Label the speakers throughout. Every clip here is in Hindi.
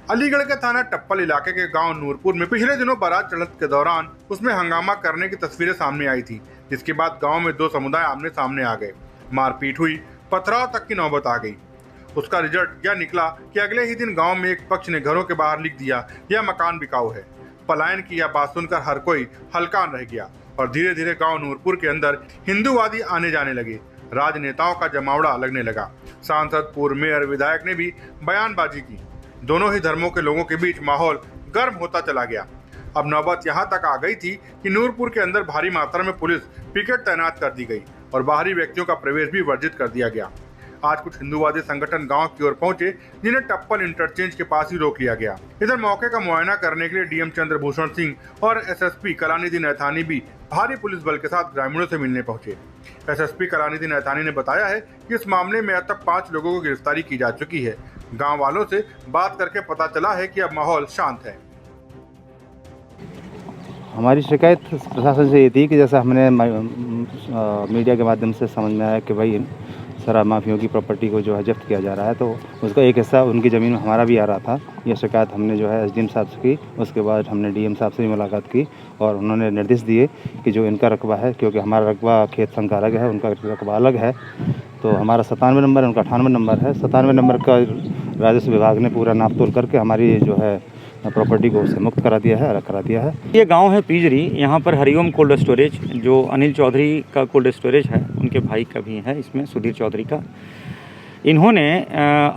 Speaker 1: अलीगढ़ के थाना टप्पल इलाके के गांव नूरपुर में पिछले दिनों बारात चढ़त के दौरान उसमें हंगामा करने की तस्वीरें सामने आई थी, जिसके बाद गांव में दो समुदाय आमने सामने आ गए। मारपीट हुई, पथराव तक की नौबत आ गई। उसका रिजल्ट यह निकला कि अगले ही दिन गांव में एक पक्ष ने घरों के बाहर लिख दिया, यह मकान बिकाऊ है। पलायन की यह बात सुनकर हर कोई हलकान रह गया और धीरे धीरे गांव नूरपुर के अंदर हिंदूवादी आने जाने लगे। राजनेताओं का जमावड़ा लगने लगा। सांसद, पूर्व मेयर, विधायक ने भी बयानबाजी की। दोनों ही धर्मों के लोगों के बीच माहौल गर्म होता चला गया। अब नौबत यहां तक आ गई थी कि नूरपुर के अंदर भारी मात्रा में पुलिस पिकेट तैनात कर दी गई और बाहरी व्यक्तियों का प्रवेश भी वर्जित कर दिया गया। आज कुछ हिंदूवादी संगठन गांव की ओर पहुंचे, जिन्हें टप्पल इंटरचेंज के पास ही रोक लिया गया। इधर मौके का मुआयना करने के लिए डीएम चंद्रभूषण सिंह और एसएसपी कलानिधि नैथानी भी भारी पुलिस बल के साथ ग्रामीणों से मिलने पहुंचे। एसएसपी कलानिधि नैथानी ने बताया है कि इस मामले में अब तक 5 लोगों को गिरफ्तारी की जा चुकी है। गांव वालों से बात करके पता चला है कि अब माहौल शांत है।
Speaker 2: हमारी शिकायत प्रशासन से ये थी कि जैसा हमने मीडिया के माध्यम से समझ में आया कि भाई शराब माफियों की प्रॉपर्टी को जो है जब्त किया जा रहा है, तो उसका एक हिस्सा उनकी ज़मीन में हमारा भी आ रहा था। ये शिकायत हमने जो है एसडीएम साहब से की। उसके बाद हमने डीएम साहब से भी मुलाकात की और उन्होंने निर्देश दिए कि जो इनका रकबा है, क्योंकि हमारा रकबा खेत संघ का अलग है, उनका रकबा अलग है, तो हमारा 97 नंबर है, उनका 98 नंबर है। 97 नंबर का राजस्व विभाग ने पूरा नाप तोल करके हमारी जो है प्रॉपर्टी को उससे मुक्त करा दिया है, अलग करा दिया है।
Speaker 3: ये गांव है पीजरी। यहाँ पर हरिओम कोल्ड स्टोरेज, जो अनिल चौधरी का कोल्ड स्टोरेज है, उनके भाई का भी है इसमें, सुधीर चौधरी का। इन्होंने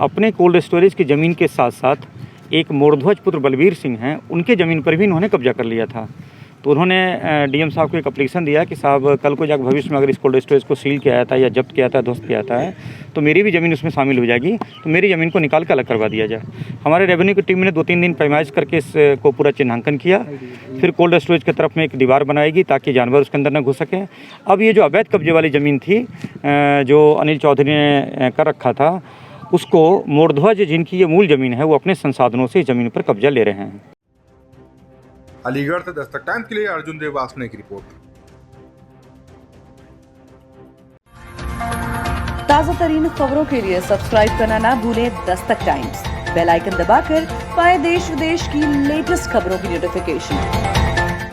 Speaker 3: अपने कोल्ड स्टोरेज की ज़मीन के साथ साथ एक मोरध्वज पुत्र बलबीर सिंह हैं, उनके ज़मीन पर भी इन्होंने कब्जा कर लिया था। तो उन्होंने डीएम साहब को एक एप्लीकेशन दिया कि साहब कल को जाकर भविष्य में अगर इस कोल्ड स्टोरेज को सील किया जाता है या जब्त किया जाता है, ध्वस्त किया जाता है, तो मेरी भी ज़मीन उसमें शामिल हो जाएगी, तो मेरी ज़मीन को निकाल कर अलग करवा दिया जाए। हमारे रेवेन्यू की टीम ने 2-3 दिन पैमाइश करके इसको पूरा चिन्हांकन किया। फिर कोल्ड स्टोरेज की तरफ में एक दीवार बनाएगी ताकि जानवर उसके अंदर न घुस सकें। अब ये जो अवैध कब्जे वाली ज़मीन थी जो अनिल चौधरी ने कर रखा था, उसको मोरध्वज, जिनकी ये मूल ज़मीन है, वो अपने संसाधनों से इस ज़मीन पर कब्जा ले रहे हैं।
Speaker 1: अलीगढ़ से दस्तक टाइम्स के लिए अर्जुन देव वासने की रिपोर्ट।
Speaker 4: ताज़ा तरीन खबरों के लिए सब्सक्राइब करना ना भूलें दस्तक टाइम्स। बेल आइकन दबाकर पाएं देश विदेश की लेटेस्ट खबरों की नोटिफिकेशन।